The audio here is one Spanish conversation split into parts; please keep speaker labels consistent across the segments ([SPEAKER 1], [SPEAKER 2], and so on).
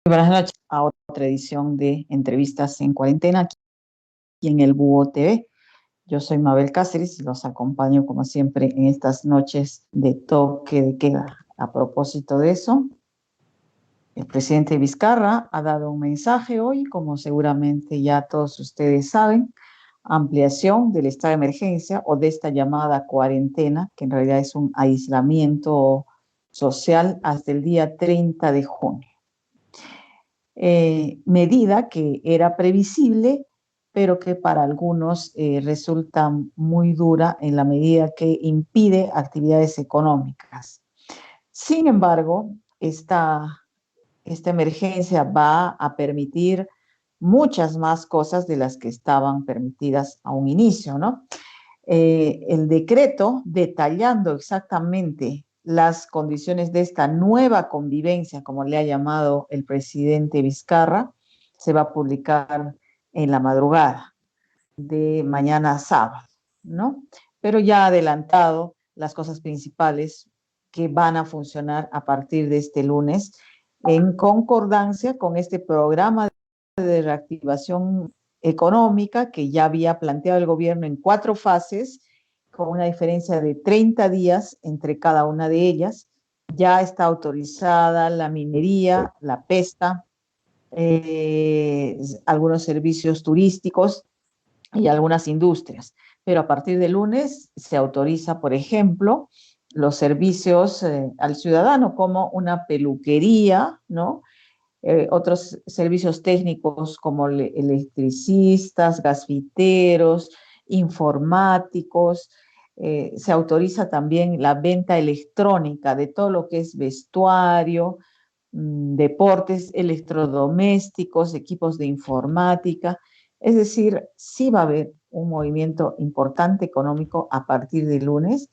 [SPEAKER 1] Buenas noches a otra edición de Entrevistas en Cuarentena aquí en el Búho TV. Yo soy Mabel Cáceres y los acompaño como siempre en estas noches de toque de queda. A propósito de eso, el presidente Vizcarra ha dado un mensaje hoy, como seguramente ya todos ustedes saben, ampliación del estado de emergencia o de esta llamada cuarentena, que en realidad es un aislamiento social hasta el día 30 de junio. Medida que era previsible, pero que para algunos resulta muy dura en la medida que impide actividades económicas. Sin embargo, esta emergencia va a permitir muchas más cosas de las que estaban permitidas a un inicio, ¿no? El decreto detallando exactamente las condiciones de esta nueva convivencia, como le ha llamado el presidente Vizcarra, se va a publicar en la madrugada de mañana sábado, ¿no? Pero ya ha adelantado las cosas principales que van a funcionar a partir de este lunes en concordancia con este programa de reactivación económica que ya había planteado el gobierno en 4 fases, con una diferencia de 30 días entre cada una de ellas. Ya está autorizada la minería, la pesca, algunos servicios turísticos y algunas industrias. Pero a partir de lunes se autoriza, por ejemplo, los servicios al ciudadano como una peluquería, ¿no? Otros servicios técnicos como electricistas, gasfiteros, informáticos. Se autoriza también la venta electrónica de todo lo que es vestuario, deportes, electrodomésticos, equipos de informática. Es decir, sí va a haber un movimiento importante económico a partir de lunes,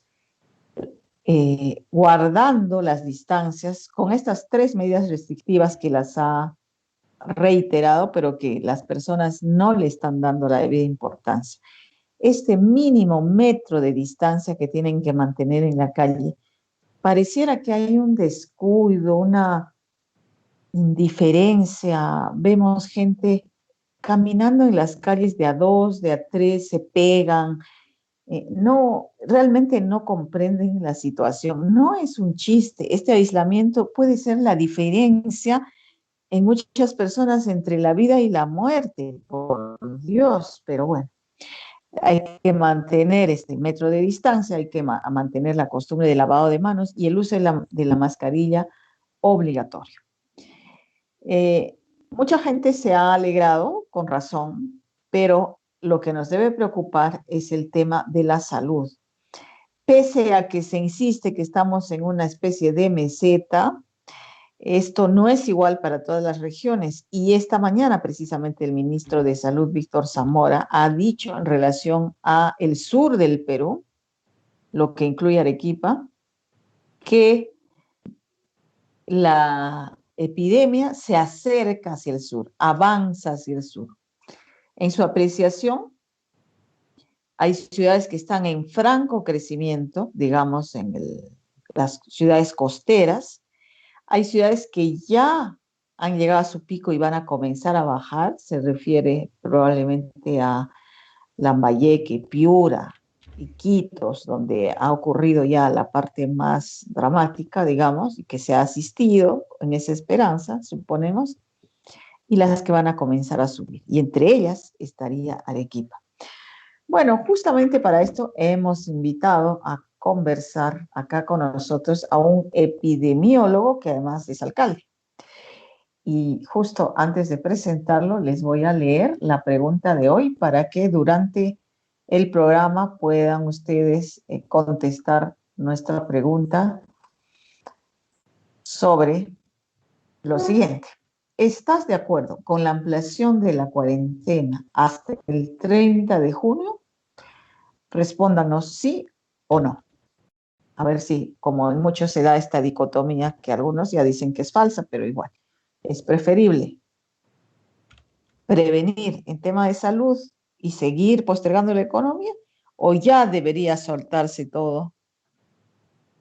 [SPEAKER 1] guardando las distancias con estas 3 medidas restrictivas que las ha reiterado, pero que las personas no le están dando la debida importancia. Este mínimo metro de distancia que tienen que mantener en la calle, pareciera que hay un descuido, una indiferencia. Vemos gente caminando en las calles de a 2, de a 3, se pegan. No, realmente no comprenden la situación. No es un chiste. Este aislamiento puede ser la diferencia en muchas personas entre la vida y la muerte, por Dios, pero bueno, hay que mantener este metro de distancia, hay que mantener la costumbre de lavado de manos y el uso de la mascarilla obligatorio. Mucha gente se ha alegrado, con razón, pero lo que nos debe preocupar es el tema de la salud. Pese a que se insiste que estamos en una especie de meseta, esto no es igual para todas las regiones y esta mañana precisamente el ministro de Salud, Víctor Zamora, ha dicho en relación a el sur del Perú, lo que incluye Arequipa, que la epidemia se acerca hacia el sur, avanza hacia el sur. En su apreciación, hay ciudades que están en franco crecimiento, digamos, las ciudades costeras. Hay ciudades que ya han llegado a su pico y van a comenzar a bajar. Se refiere probablemente a Lambayeque, Piura, Iquitos, donde ha ocurrido ya la parte más dramática, digamos, y que se ha asistido en esa esperanza, suponemos, y las que van a comenzar a subir. Y entre ellas estaría Arequipa. Bueno, justamente para esto hemos invitado a conversar acá con nosotros a un epidemiólogo que además es alcalde. Y justo antes de presentarlo, les voy a leer la pregunta de hoy para que durante el programa puedan ustedes contestar nuestra pregunta sobre lo siguiente. ¿Estás de acuerdo con la ampliación de la cuarentena hasta el 30 de junio? Respóndanos sí o no. A ver si, como en muchos se da esta dicotomía, que algunos ya dicen que es falsa, pero igual, es preferible prevenir en tema de salud y seguir postergando la economía, o ya debería soltarse todo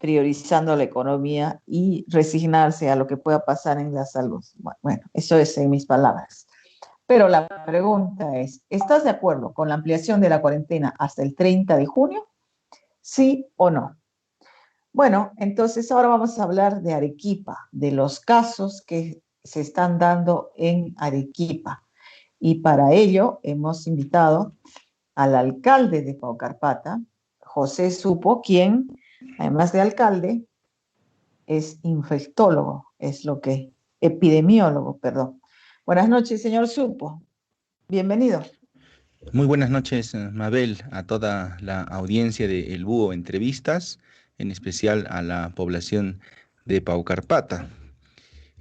[SPEAKER 1] priorizando la economía y resignarse a lo que pueda pasar en la salud. Bueno, eso es en mis palabras. Pero la pregunta es, ¿estás de acuerdo con la ampliación de la cuarentena hasta el 30 de junio? ¿Sí o no? Bueno, entonces ahora vamos a hablar de Arequipa, de los casos que se están dando en Arequipa. Y para ello hemos invitado al alcalde de Paucarpata, José Supo, quien, además de alcalde, es infectólogo, epidemiólogo, perdón. Buenas noches, señor Supo. Bienvenido.
[SPEAKER 2] Muy buenas noches, Mabel, a toda la audiencia de El Búho Entrevistas, en especial a la población de Paucarpata.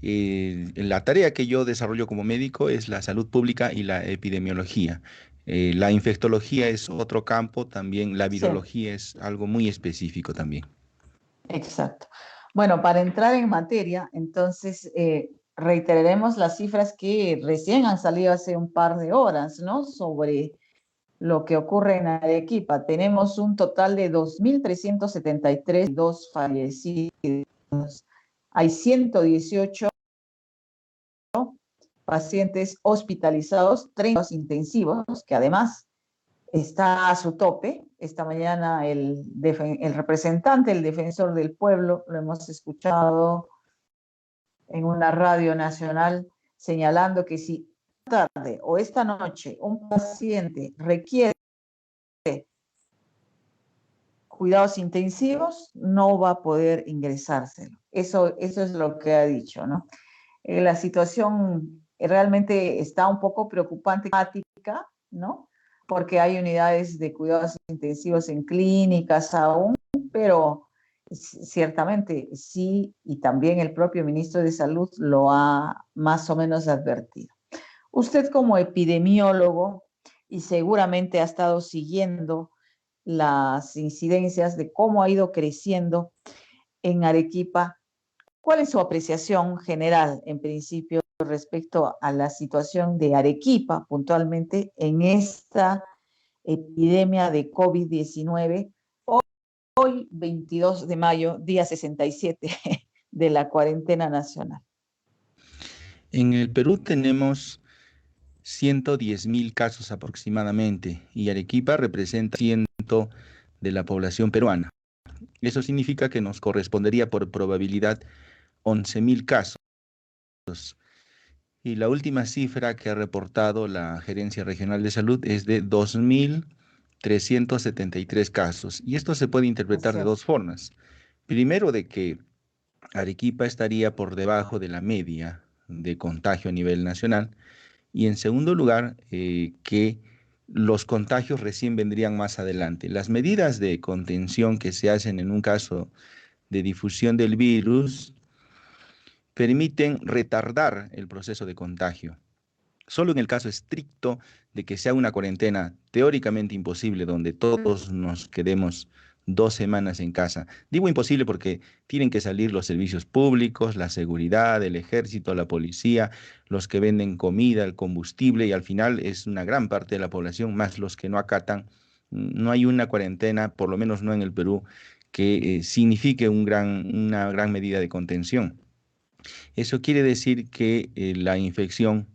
[SPEAKER 2] La tarea que yo desarrollo como médico es la salud pública y la epidemiología. La infectología es otro campo, también la
[SPEAKER 1] Sí,
[SPEAKER 2] virología es algo muy específico también.
[SPEAKER 1] exacto. Bueno, para entrar en materia, entonces reiteraremos las cifras que recién han salido hace un par de horas, ¿no? Sobre lo que ocurre en Arequipa. Tenemos un total de 2.373 fallecidos. Hay 118 pacientes hospitalizados, 30 intensivos, que además está a su tope. Esta mañana el representante, el defensor del pueblo, lo hemos escuchado en una radio nacional señalando que si tarde o esta noche un paciente requiere cuidados intensivos, no va a poder ingresárselo. Eso es lo que ha dicho, ¿no? La situación realmente está un poco preocupante, ¿no? Porque hay unidades de cuidados intensivos en clínicas aún, pero ciertamente sí, y también el propio ministro de Salud lo ha más o menos advertido. Usted como epidemiólogo, y seguramente ha estado siguiendo las incidencias de cómo ha ido creciendo en Arequipa, ¿cuál es su apreciación general, en principio, respecto a la situación de Arequipa puntualmente en esta epidemia de COVID-19? Hoy, 22 de mayo, día 67 de la cuarentena nacional.
[SPEAKER 2] En el Perú tenemos 110.000 casos aproximadamente y Arequipa representa 100% de la población peruana. Eso significa que nos correspondería por probabilidad 11.000 casos. Y la última cifra que ha reportado la Gerencia Regional de Salud es de 2.373 casos. Y esto se puede interpretar de
[SPEAKER 1] Así.
[SPEAKER 2] dos formas. Primero, de que Arequipa estaría por debajo de la media de contagio a nivel nacional. Y en segundo lugar, que los contagios recién vendrían más adelante. Las medidas de contención que se hacen en un caso de difusión del virus permiten retardar el proceso de contagio. Solo en el caso estricto de que sea una cuarentena teóricamente imposible, donde todos nos quedemos 2 semanas en casa. Digo imposible porque tienen que salir los servicios públicos, la seguridad, el ejército, la policía, los que venden comida, el combustible, y al final es una gran parte de la población, más los que no acatan. No hay una cuarentena, por lo menos no en el Perú, que signifique una gran medida de contención. Eso quiere decir que la infección,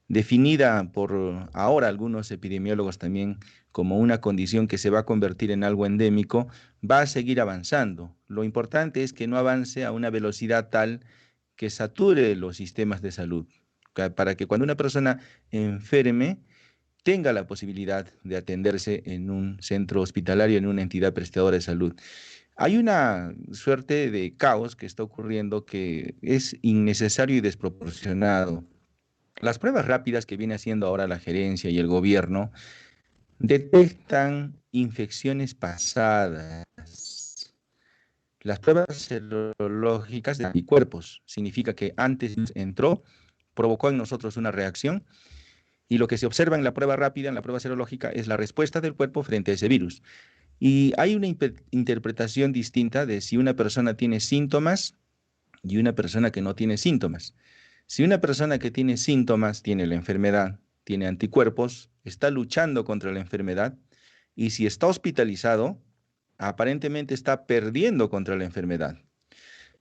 [SPEAKER 2] definida por ahora algunos epidemiólogos también como una condición que se va a convertir en algo endémico, va a seguir avanzando. Lo importante es que no avance a una velocidad tal que sature los sistemas de salud, para que cuando una persona enferme tenga la posibilidad de atenderse en un centro hospitalario, en una entidad prestadora de salud. Hay una suerte de caos que está ocurriendo que es innecesario y desproporcionado. Las pruebas rápidas que viene haciendo ahora la gerencia y el gobierno detectan infecciones pasadas. Las pruebas serológicas de anticuerpos significa que antes entró, provocó en nosotros una reacción, y lo que se observa en la prueba rápida, en la prueba serológica, es la respuesta del cuerpo frente a ese virus. Y hay una interpretación distinta de si una persona tiene síntomas y una persona que no tiene síntomas. Si una persona que tiene síntomas tiene la enfermedad, tiene anticuerpos, está luchando contra la enfermedad, y si está hospitalizado, aparentemente está perdiendo contra la enfermedad.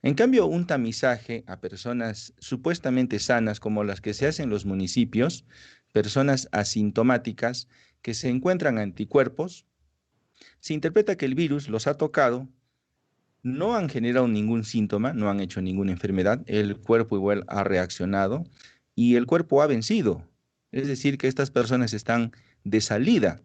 [SPEAKER 2] En cambio, un tamizaje a personas supuestamente sanas, como las que se hacen en los municipios, personas asintomáticas que se encuentran anticuerpos, se interpreta que el virus los ha tocado, no han generado ningún síntoma, no han hecho ninguna enfermedad, el cuerpo igual ha reaccionado y el cuerpo ha vencido. Es decir, que estas personas están de salida.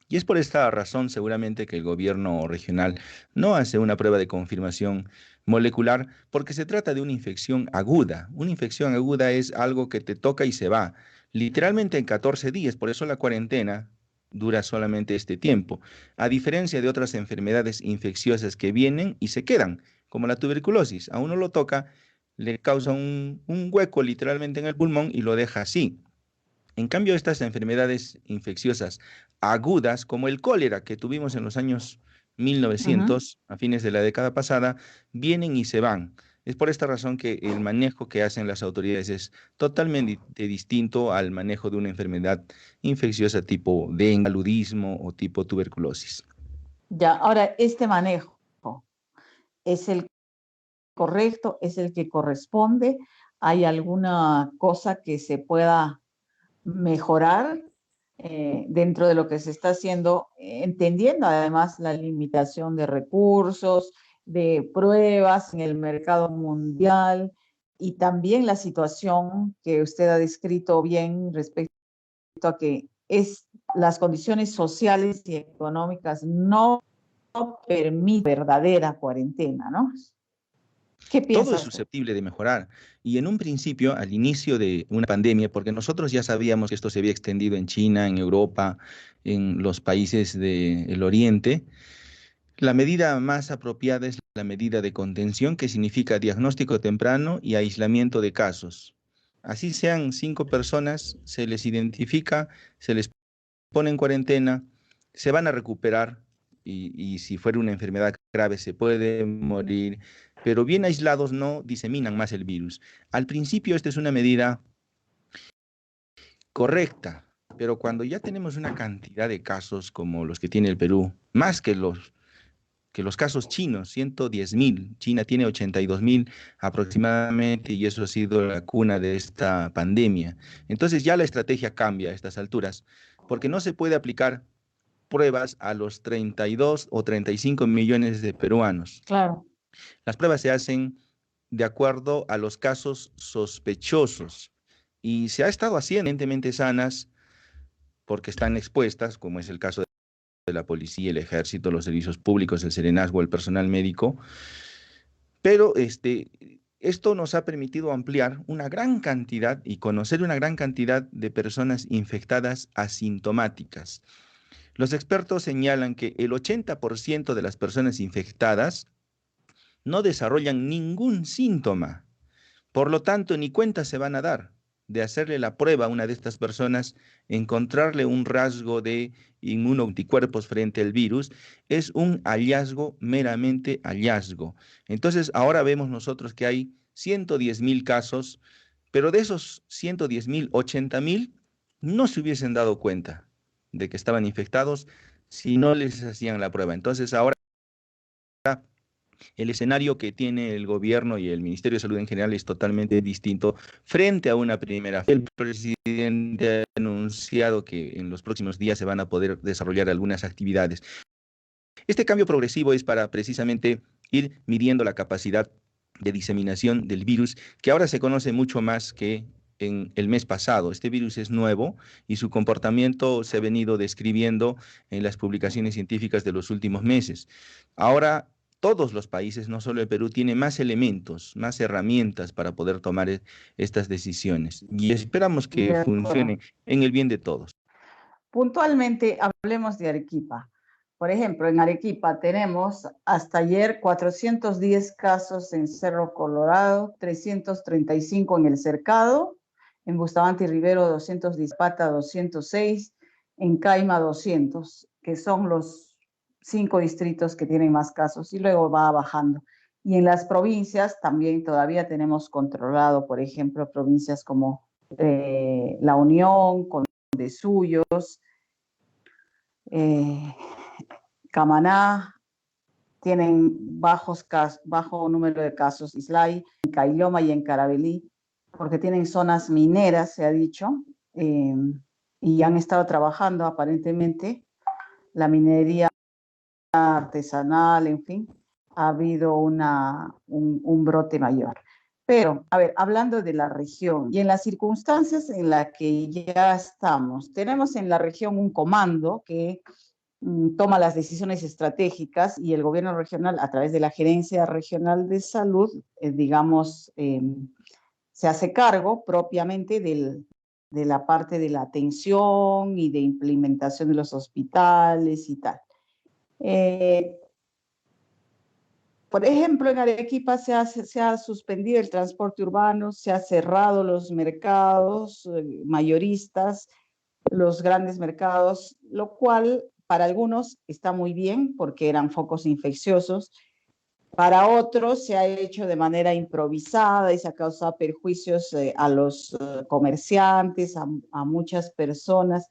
[SPEAKER 2] Y es por esta razón seguramente que el gobierno regional no hace una prueba de confirmación molecular porque se trata de una infección aguda. Una infección aguda es algo que te toca y se va, literalmente en 14 días. Por eso la cuarentena dura solamente este tiempo, a diferencia de otras enfermedades infecciosas que vienen y se quedan, como la tuberculosis. A uno lo toca, le causa un hueco literalmente en el pulmón y lo deja así. En cambio, estas enfermedades infecciosas agudas, como el cólera que tuvimos en los años
[SPEAKER 1] Ujú.
[SPEAKER 2] 1900, a fines de la década pasada, vienen y se van. Es por esta razón que el manejo que hacen las autoridades es totalmente distinto al manejo de una enfermedad infecciosa tipo dengue, paludismo o tipo tuberculosis.
[SPEAKER 1] Ya, ahora, este manejo es el correcto, es el que corresponde. ¿Hay alguna cosa que se pueda mejorar dentro de lo que se está haciendo, entendiendo además la limitación de recursos, de pruebas en el mercado mundial y también la situación que usted ha descrito bien respecto a que las condiciones sociales y económicas no permiten verdadera cuarentena, ¿no? ¿Qué
[SPEAKER 2] Todo
[SPEAKER 1] piensa
[SPEAKER 2] es
[SPEAKER 1] usted?
[SPEAKER 2] susceptible de mejorar. Y en un principio, al inicio de una pandemia, porque nosotros ya sabíamos que esto se había extendido en China, en Europa, en los países del Oriente, la medida más apropiada es la medida de contención, que significa diagnóstico temprano y aislamiento de casos. Así sean 5 personas, se les identifica, se les pone en cuarentena, se van a recuperar y si fuera una enfermedad grave se puede morir, pero bien aislados no diseminan más el virus. Al principio esta es una medida correcta, pero cuando ya tenemos una cantidad de casos como los que tiene el Perú, más que los casos chinos, 110.000, China tiene 82.000 aproximadamente y eso ha sido la cuna de esta pandemia. Entonces ya la estrategia cambia a estas alturas, porque no se puede aplicar pruebas a los 32 o 35 millones de peruanos.
[SPEAKER 1] Claro.
[SPEAKER 2] Las pruebas se hacen de acuerdo a los casos sospechosos y se ha estado haciendo evidentemente sanas porque están expuestas, como es el caso de la policía, el ejército, los servicios públicos, el serenazgo, el personal médico, pero esto nos ha permitido ampliar una gran cantidad y conocer una gran cantidad de personas infectadas asintomáticas. Los expertos señalan que el 80% de las personas infectadas no desarrollan ningún síntoma. Por lo tanto, ni cuenta se van a dar de hacerle la prueba a una de estas personas, encontrarle un rasgo de inmunoanticuerpos frente al virus, es un hallazgo, meramente hallazgo. Entonces, ahora vemos nosotros que hay 110.000 casos, pero de esos 110.000, 80.000 no se hubiesen dado cuenta de que estaban infectados si no les hacían la prueba. Entonces, ahora el escenario que tiene el gobierno y el Ministerio de Salud en general es totalmente distinto frente a una primera fase. El presidente ha anunciado que en los próximos días se van a poder desarrollar algunas actividades. Este cambio progresivo es para precisamente ir midiendo la capacidad de diseminación del virus, que ahora se conoce mucho más que en el mes pasado. Este virus es nuevo y su comportamiento se ha venido describiendo en las publicaciones científicas de los últimos meses. Ahora, todos los países, no solo el Perú, tienen más elementos, más herramientas para poder tomar estas decisiones y esperamos que
[SPEAKER 1] De acuerdo.
[SPEAKER 2] funcione en el bien de todos.
[SPEAKER 1] Puntualmente, hablemos de Arequipa. Por ejemplo, en Arequipa tenemos hasta ayer 410 casos en Cerro Colorado, 335 en El Cercado, en Bustamante y Rivero 210, Pata 206, en Caima 200, que son los 5 distritos que tienen más casos y luego va bajando. Y en las provincias también todavía tenemos controlado, por ejemplo, provincias como La Unión, con de Suyos, eh, Camaná, tienen bajo número de casos, Islay, en Caylloma y en Carabalí, porque tienen zonas mineras, se ha dicho, eh, y han estado trabajando aparentemente la minería artesanal, en fin, ha habido un brote mayor. Pero, a ver, hablando de la región y en las circunstancias en las que ya estamos, tenemos en la región un comando que toma las decisiones estratégicas y el gobierno regional, a través de la Gerencia Regional de Salud, digamos, se hace cargo propiamente de la parte de la atención y de implementación de los hospitales y tal. Eh, por ejemplo, en Arequipa se ha suspendido el transporte urbano, se ha cerrado los mercados mayoristas, los grandes mercados, lo cual para algunos está muy bien porque eran focos infecciosos. Para otros se ha hecho de manera improvisada y se ha causado perjuicios a los comerciantes, a muchas personas.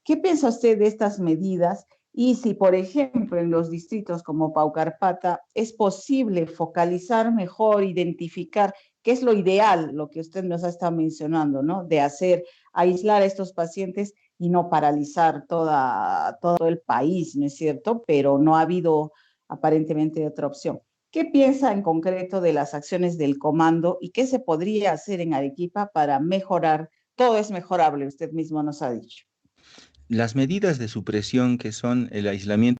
[SPEAKER 1] ¿Qué piensa usted de estas medidas? Y si, por ejemplo, en los distritos como Paucarpata es posible focalizar mejor, identificar qué es lo ideal, lo que usted nos ha estado mencionando, ¿no? De hacer, aislar a estos pacientes y no paralizar todo el país, ¿no es cierto? Pero no ha habido aparentemente otra opción. ¿Qué piensa en concreto de las acciones del comando y qué se podría hacer en Arequipa para mejorar? Todo es mejorable, usted mismo nos ha dicho.
[SPEAKER 2] Las medidas de supresión que son el aislamiento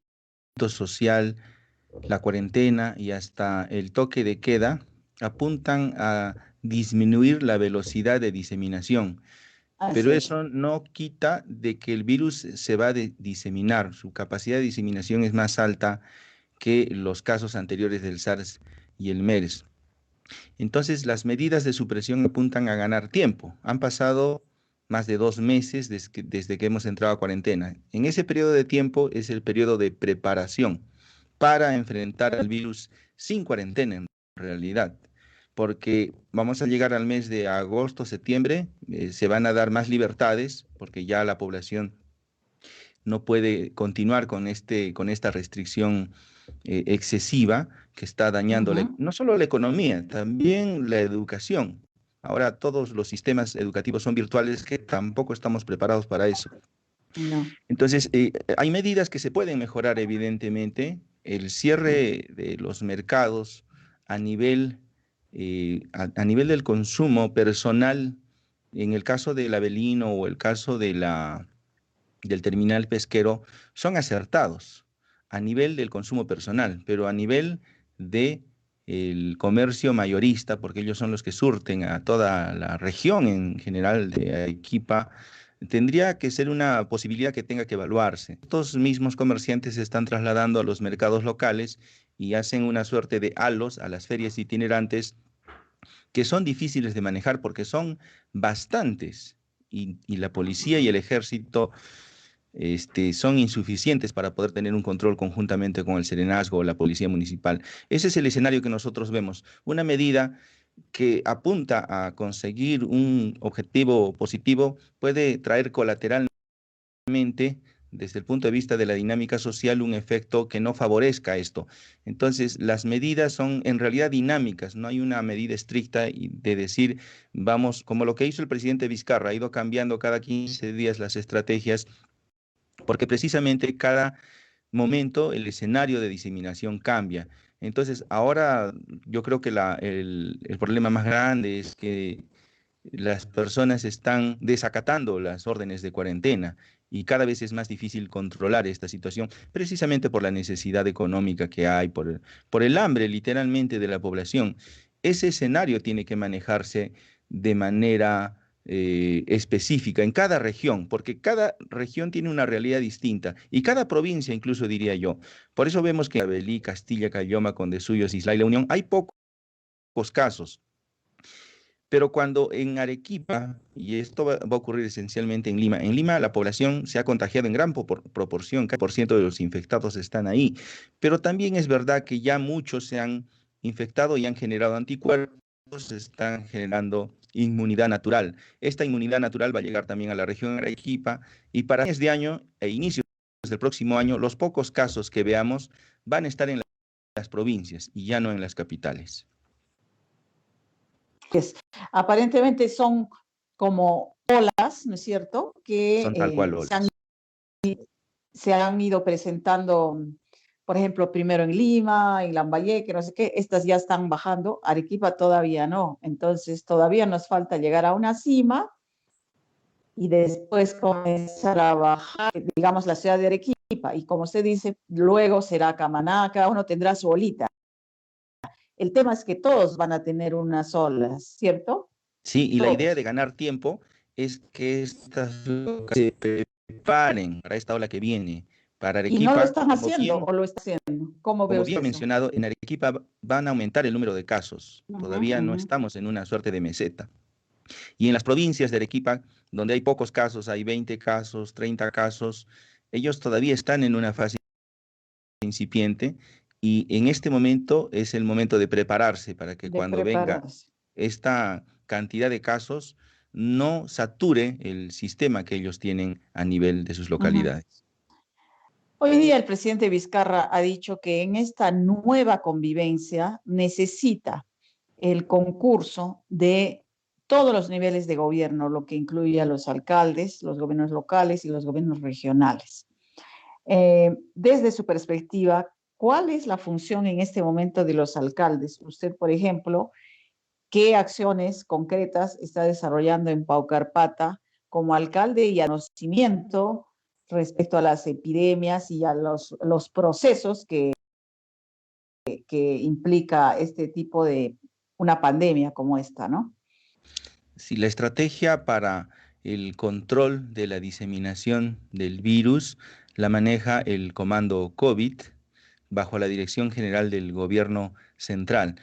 [SPEAKER 2] social, la cuarentena y hasta el toque de queda apuntan a disminuir la velocidad de diseminación, pero
[SPEAKER 1] Así es.
[SPEAKER 2] eso no quita de que el virus se va a diseminar. Su capacidad de diseminación es más alta que los casos anteriores del SARS y el MERS. Entonces, las medidas de supresión apuntan a ganar tiempo. Han pasado más de 2 meses desde que hemos entrado a cuarentena. En ese periodo de tiempo es el periodo de preparación para enfrentar al virus sin cuarentena en realidad, porque vamos a llegar al mes de agosto, septiembre, se van a dar más libertades, porque ya la población no puede continuar con esta restricción excesiva que está dañando
[SPEAKER 1] Ujú.
[SPEAKER 2] no solo la economía, también la educación. Ahora todos los sistemas educativos son virtuales que tampoco estamos preparados para eso.
[SPEAKER 1] No.
[SPEAKER 2] Entonces, hay medidas que se pueden mejorar, evidentemente. El cierre de los mercados a nivel, a nivel del consumo personal, en el caso del Avelino o el caso del terminal pesquero, son acertados a nivel del consumo personal, pero a nivel de el comercio mayorista, porque ellos son los que surten a toda la región en general de Arequipa, tendría que ser una posibilidad que tenga que evaluarse. Estos mismos comerciantes se están trasladando a los mercados locales y hacen una suerte de halos a las ferias itinerantes que son difíciles de manejar porque son bastantes y la policía y el ejército son insuficientes para poder tener un control conjuntamente con el Serenazgo o la Policía Municipal. Ese es el escenario que nosotros vemos. Una medida que apunta a conseguir un objetivo positivo puede traer colateralmente, desde el punto de vista de la dinámica social, un efecto que no favorezca esto. Entonces, las medidas son en realidad dinámicas, no hay una medida estricta de decir, vamos, como lo que hizo el presidente Vizcarra, ha ido cambiando cada 15 días las estrategias porque precisamente cada momento el escenario de diseminación cambia. Entonces, ahora yo creo que el problema más grande es que las personas están desacatando las órdenes de cuarentena y cada vez es más difícil controlar esta situación, precisamente por la necesidad económica que hay, por el hambre literalmente de la población. Ese escenario tiene que manejarse de manera específica en cada región, porque cada región tiene una realidad distinta y cada provincia, incluso diría yo. Por eso vemos que en Abelí, Castilla, Caylloma, Condesuyos, Isla y La Unión hay pocos casos. Pero cuando en Arequipa, y esto va a ocurrir esencialmente en Lima la población se ha contagiado en gran proporción, casi por ciento de los infectados están ahí, pero también es verdad que ya muchos se han infectado y han generado anticuerpos, están generando inmunidad natural. Esta inmunidad natural va a llegar también a la región de Arequipa y para fines de año e inicios del próximo año, los pocos casos que veamos van a estar en las provincias y ya no en las capitales.
[SPEAKER 1] Aparentemente son como olas, ¿no es cierto?,
[SPEAKER 2] Son tal cual
[SPEAKER 1] que
[SPEAKER 2] olas.
[SPEAKER 1] se han ido presentando, por ejemplo, primero en Lima, en Lambayeque, no sé qué, estas ya están bajando, Arequipa todavía no. Entonces todavía nos falta llegar a una cima y después comenzar a bajar, digamos, la ciudad de Arequipa. Y como usted dice, luego será Camaná, cada uno tendrá su olita. El tema es que todos van a tener unas olas, ¿cierto?
[SPEAKER 2] Sí, y la idea de
[SPEAKER 1] Todos.
[SPEAKER 2] ganar tiempo es que estas se preparen para esta ola que viene. Para
[SPEAKER 1] Y no lo
[SPEAKER 2] Arequipa,
[SPEAKER 1] están haciendo o lo está haciendo. ¿Cómo ve
[SPEAKER 2] como
[SPEAKER 1] usted
[SPEAKER 2] bien
[SPEAKER 1] eso?
[SPEAKER 2] mencionado, en Arequipa van a aumentar el número de casos.
[SPEAKER 1] Uh -huh,
[SPEAKER 2] Todavía
[SPEAKER 1] uh
[SPEAKER 2] no
[SPEAKER 1] -huh.
[SPEAKER 2] estamos en una suerte de meseta. Y en las provincias de Arequipa, donde hay pocos casos, hay 20 casos, 30 casos, ellos todavía están en una fase incipiente y en este momento es el momento de prepararse para que
[SPEAKER 1] De
[SPEAKER 2] cuando venga
[SPEAKER 1] prepararse.
[SPEAKER 2] esta cantidad de casos no sature el sistema que ellos tienen a nivel de sus
[SPEAKER 1] Uh -huh.
[SPEAKER 2] localidades.
[SPEAKER 1] Hoy día el presidente Vizcarra ha dicho que en esta nueva convivencia necesita el concurso de todos los niveles de gobierno, lo que incluye a los alcaldes, los gobiernos locales y los gobiernos regionales. Desde su perspectiva, ¿cuál es la función en este momento de los alcaldes? Usted, por ejemplo, ¿qué acciones concretas está desarrollando en Paucarpata como alcalde y a conocimiento respecto a las epidemias y a los procesos que implica este tipo de una pandemia como esta, ¿no?
[SPEAKER 2] Si la estrategia para el control de la diseminación del virus la maneja el Comando COVID bajo la Dirección General del Gobierno Central.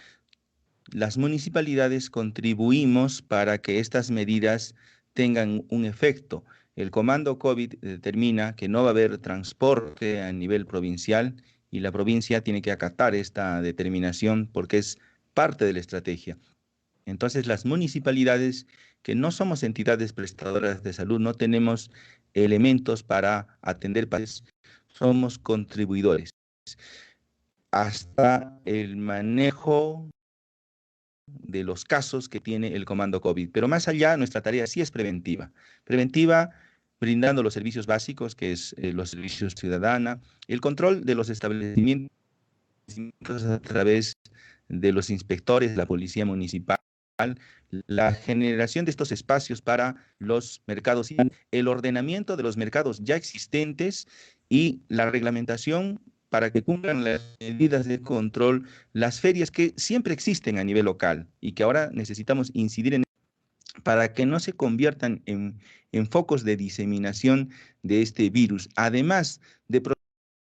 [SPEAKER 2] Las municipalidades contribuimos para que estas medidas tengan un efecto. El Comando COVID determina que no va a haber transporte a nivel provincial y la provincia tiene que acatar esta determinación porque es parte de la estrategia. Entonces, las municipalidades, que no somos entidades prestadoras de salud, no tenemos elementos para atender pacientes, somos contribuidores. Hasta el manejo de los casos que tiene el Comando COVID. Pero más allá, nuestra tarea sí es preventiva. Preventiva brindando los servicios básicos, que es los servicios ciudadana, el control de los establecimientos a través de los inspectores, la policía municipal, la generación de estos espacios para los mercados, el ordenamiento de los mercados ya existentes y la reglamentación para que cumplan las medidas de control, las ferias que siempre existen a nivel local y que ahora necesitamos incidir en para que no se conviertan en focos de diseminación de este virus, además de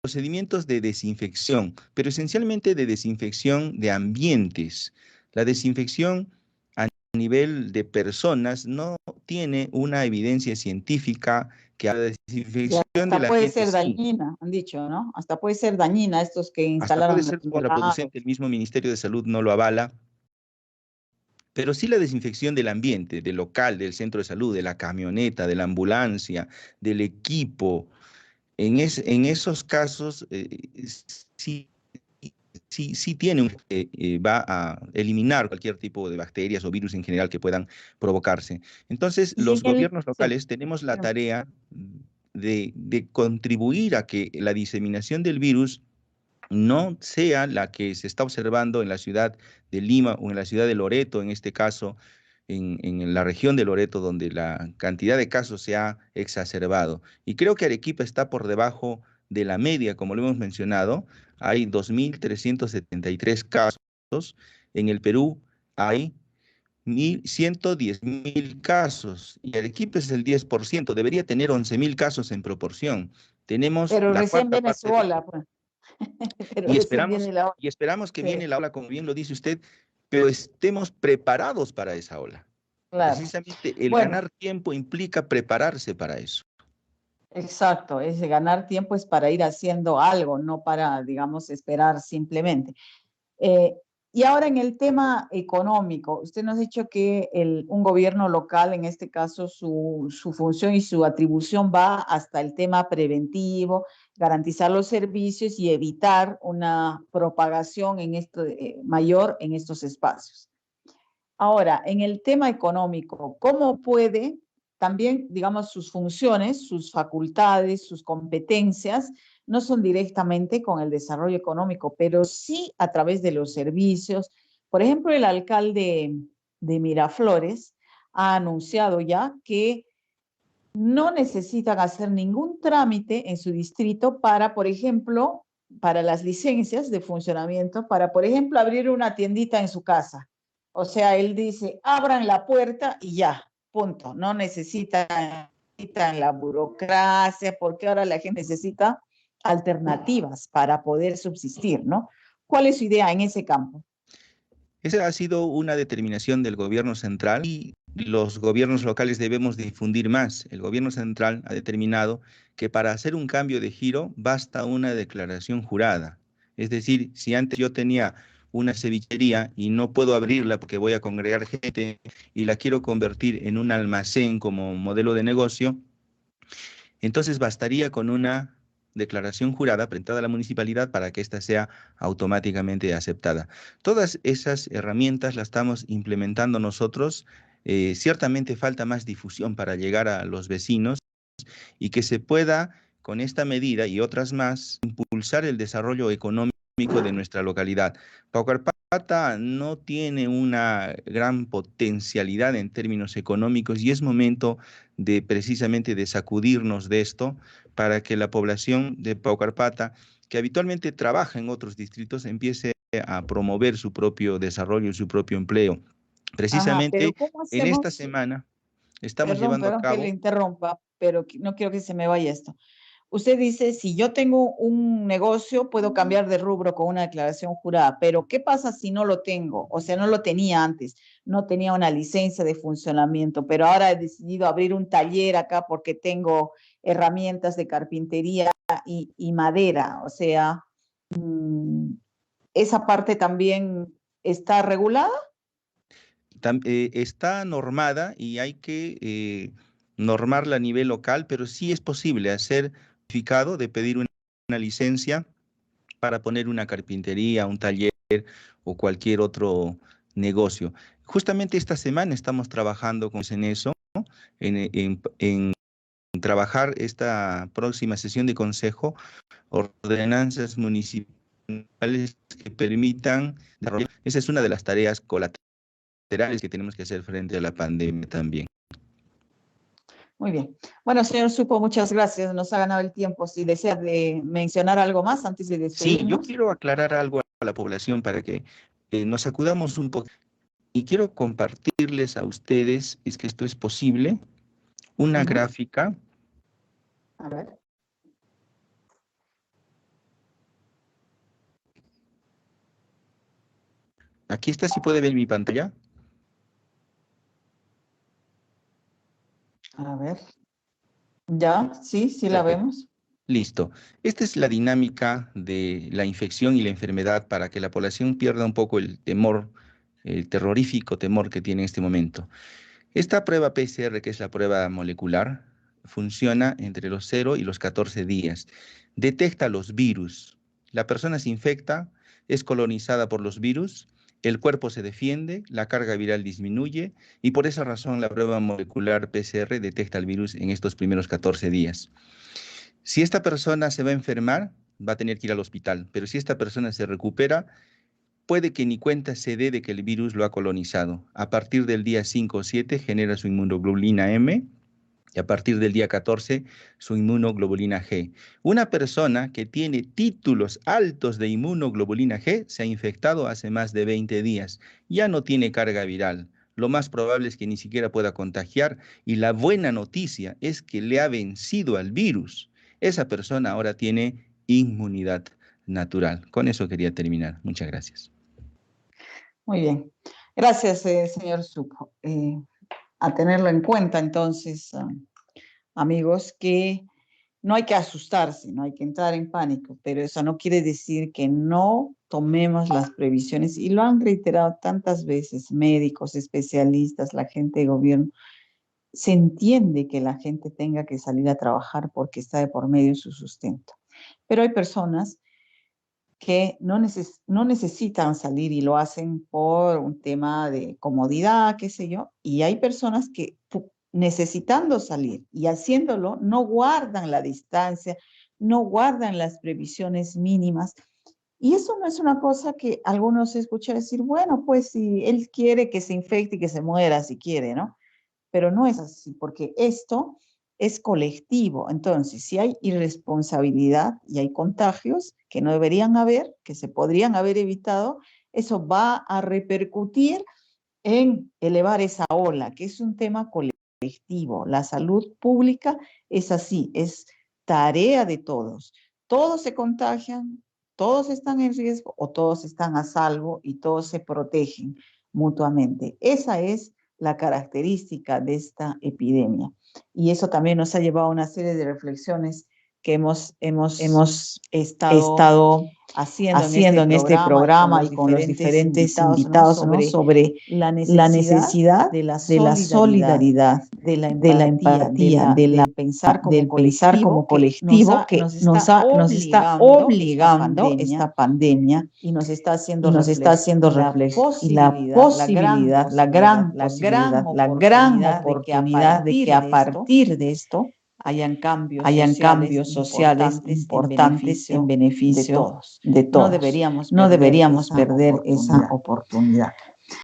[SPEAKER 2] procedimientos de desinfección, pero esencialmente de desinfección de ambientes. La desinfección a nivel de personas no tiene una evidencia científica que la
[SPEAKER 1] Y
[SPEAKER 2] desinfección
[SPEAKER 1] hasta
[SPEAKER 2] del
[SPEAKER 1] puede
[SPEAKER 2] ambiente
[SPEAKER 1] ser
[SPEAKER 2] sí.
[SPEAKER 1] dañina, han dicho, ¿no? Hasta puede ser dañina estos que
[SPEAKER 2] Hasta puede
[SPEAKER 1] instalaron
[SPEAKER 2] ser
[SPEAKER 1] los
[SPEAKER 2] contraproducente, el
[SPEAKER 1] mercados.
[SPEAKER 2] mismo Ministerio de Salud no lo avala, pero sí la desinfección del ambiente, del local, del centro de salud, de la camioneta, de la ambulancia, del equipo. En esos casos, sí, sí tiene va a eliminar cualquier tipo de bacterias o virus en general que puedan provocarse. Entonces,
[SPEAKER 1] Y en
[SPEAKER 2] los
[SPEAKER 1] el,
[SPEAKER 2] gobiernos
[SPEAKER 1] sí,
[SPEAKER 2] locales tenemos la tarea de contribuir a que la diseminación del virus no sea la que se está observando en la ciudad de Lima o en la ciudad de Loreto, en este caso, en la región de Loreto, donde la cantidad de casos se ha exacerbado. Y creo que Arequipa está por debajo de la media, como lo hemos mencionado. Hay 2.373 casos. En el Perú hay 110.000 casos y Arequipa es el 10%. Debería tener 11.000 casos en proporción. Tenemos
[SPEAKER 1] pero
[SPEAKER 2] la
[SPEAKER 1] recién
[SPEAKER 2] cuarta
[SPEAKER 1] viene
[SPEAKER 2] parte
[SPEAKER 1] su
[SPEAKER 2] del
[SPEAKER 1] ola, pues. Pero
[SPEAKER 2] y
[SPEAKER 1] recién viene la ola.
[SPEAKER 2] esperamos que
[SPEAKER 1] Sí,
[SPEAKER 2] viene la ola, como bien lo dice usted, pero estemos preparados para esa ola.
[SPEAKER 1] claro.
[SPEAKER 2] Precisamente el
[SPEAKER 1] Bueno,
[SPEAKER 2] ganar tiempo implica prepararse para eso.
[SPEAKER 1] exacto, es ganar tiempo es para ir haciendo algo, no para, digamos, esperar simplemente. Eh, Y ahora en el tema económico, usted nos ha dicho que un gobierno local, en este caso, su función y su atribución va hasta el tema preventivo, garantizar los servicios y evitar una propagación mayor en estos espacios. Ahora, en el tema económico, ¿cómo puede también, digamos, sus funciones, sus facultades, sus competencias, no son directamente con el desarrollo económico, pero sí a través de los servicios? Por ejemplo, el alcalde de Miraflores ha anunciado ya que no necesitan hacer ningún trámite en su distrito para, por ejemplo, para las licencias de funcionamiento, para, por ejemplo, abrir una tiendita en su casa. O sea, él dice, abran la puerta y ya, punto. No necesitan la burocracia, porque ahora la gente necesita alternativas para poder subsistir, ¿no? ¿Cuál es su idea en ese campo?
[SPEAKER 2] Esa ha sido una determinación del gobierno central y los gobiernos locales debemos difundir más. El gobierno central ha determinado que para hacer un cambio de giro basta una declaración jurada. Es decir, si antes yo tenía una cevichería y no puedo abrirla porque voy a congregar gente y la quiero convertir en un almacén como modelo de negocio, entonces bastaría con una declaración jurada presentada a la municipalidad para que ésta sea automáticamente aceptada. Todas esas herramientas las estamos implementando nosotros. Ciertamente falta más difusión para llegar a los vecinos y que se pueda, con esta medida y otras más, impulsar el desarrollo económico de nuestra localidad. Paucarpata no tiene una gran potencialidad en términos económicos y es momento de precisamente de sacudirnos de esto para que la población de Paucarpata, que habitualmente trabaja en otros distritos, empiece a promover su propio desarrollo y su propio empleo.
[SPEAKER 1] Ajá, pero
[SPEAKER 2] Precisamente
[SPEAKER 1] ¿cómo
[SPEAKER 2] en esta
[SPEAKER 1] hacemos?
[SPEAKER 2] semana estamos
[SPEAKER 1] Perdón,
[SPEAKER 2] llevando a
[SPEAKER 1] perdón que le
[SPEAKER 2] cabo.
[SPEAKER 1] interrumpa, pero no quiero que se me vaya esto. Usted dice, si yo tengo un negocio, puedo cambiar de rubro con una declaración jurada, pero ¿qué pasa si no lo tengo? O sea, no lo tenía antes, no tenía una licencia de funcionamiento, pero ahora he decidido abrir un taller acá porque tengo herramientas de carpintería y madera. O sea, mm, ¿esa parte también está regulada?
[SPEAKER 2] Está normada y hay que normarla a nivel local, pero sí es posible hacer certificado de pedir una licencia para poner una carpintería, un taller o cualquier otro negocio. Justamente esta semana estamos trabajando en eso, en trabajar esta próxima sesión de consejo, ordenanzas municipales que permitan desarrollar. Esa es una de las tareas colaterales que tenemos que hacer frente a la pandemia también.
[SPEAKER 1] Muy bien. Bueno, señor Supo, muchas gracias. Nos ha ganado el tiempo. Si desea de mencionar algo más antes de
[SPEAKER 2] Sí, yo
[SPEAKER 1] despedirnos.
[SPEAKER 2] quiero aclarar algo a la población para que nos acudamos un poco y quiero compartirles a ustedes, es que esto es posible, una
[SPEAKER 1] Ujú.
[SPEAKER 2] gráfica.
[SPEAKER 1] A ver.
[SPEAKER 2] Aquí está, si puede ver mi pantalla.
[SPEAKER 1] A ver. Ya, sí, sí la
[SPEAKER 2] Perfecto.
[SPEAKER 1] vemos.
[SPEAKER 2] Listo. Esta es la dinámica de la infección y la enfermedad para que la población pierda un poco el temor, el terrorífico temor que tiene en este momento. Esta prueba PCR, que es la prueba molecular, funciona entre los 0 y los 14 días. Detecta los virus. La persona se infecta, es colonizada por los virus, el cuerpo se defiende, la carga viral disminuye y por esa razón la prueba molecular PCR detecta el virus en estos primeros 14 días. Si esta persona se va a enfermar, va a tener que ir al hospital, pero si esta persona se recupera, puede que ni cuenta se dé de que el virus lo ha colonizado. A partir del día 5 o 7 genera su inmunoglobulina M y a partir del día 14 su inmunoglobulina G. Una persona que tiene títulos altos de inmunoglobulina G se ha infectado hace más de 20 días. Ya no tiene carga viral. Lo más probable es que ni siquiera pueda contagiar y la buena noticia es que le ha vencido al virus. Esa persona ahora tiene inmunidad natural. Con eso quería terminar. Muchas gracias.
[SPEAKER 1] Muy bien. Gracias, señor Supo. A tenerlo en cuenta, entonces, amigos, que no hay que asustarse, no hay que entrar en pánico, pero eso no quiere decir que no tomemos las previsiones, y lo han reiterado tantas veces, médicos, especialistas, la gente de gobierno. Se entiende que la gente tenga que salir a trabajar porque está de por medio su sustento. Pero hay personas que no necesitan salir y lo hacen por un tema de comodidad, qué sé yo, y hay personas que necesitando salir y haciéndolo no guardan la distancia, no guardan las previsiones mínimas. Y eso no es una cosa que algunos escuchan decir, bueno, pues si él quiere que se infecte y que se muera si quiere, ¿no? Pero no es así, porque esto es colectivo. Entonces, si hay irresponsabilidad y hay contagios que no deberían haber, que se podrían haber evitado, eso va a repercutir en elevar esa ola, que es un tema colectivo. La salud pública es así, es tarea de todos. Todos se contagian, todos están en riesgo o todos están a salvo y todos se protegen mutuamente. Esa es la característica de esta epidemia. Y eso también nos ha llevado a una serie de reflexiones que hemos estado haciendo en este programa y con los diferentes invitados, ¿no? Sobre la necesidad de la solidaridad, de la empatía, del pensar como colectivo que nos está obligando esta pandemia y nos está haciendo reflejo. Y la posibilidad, la gran oportunidad de que a partir de esto hayan cambios sociales importantes en beneficio de todos. No deberíamos perder esa oportunidad.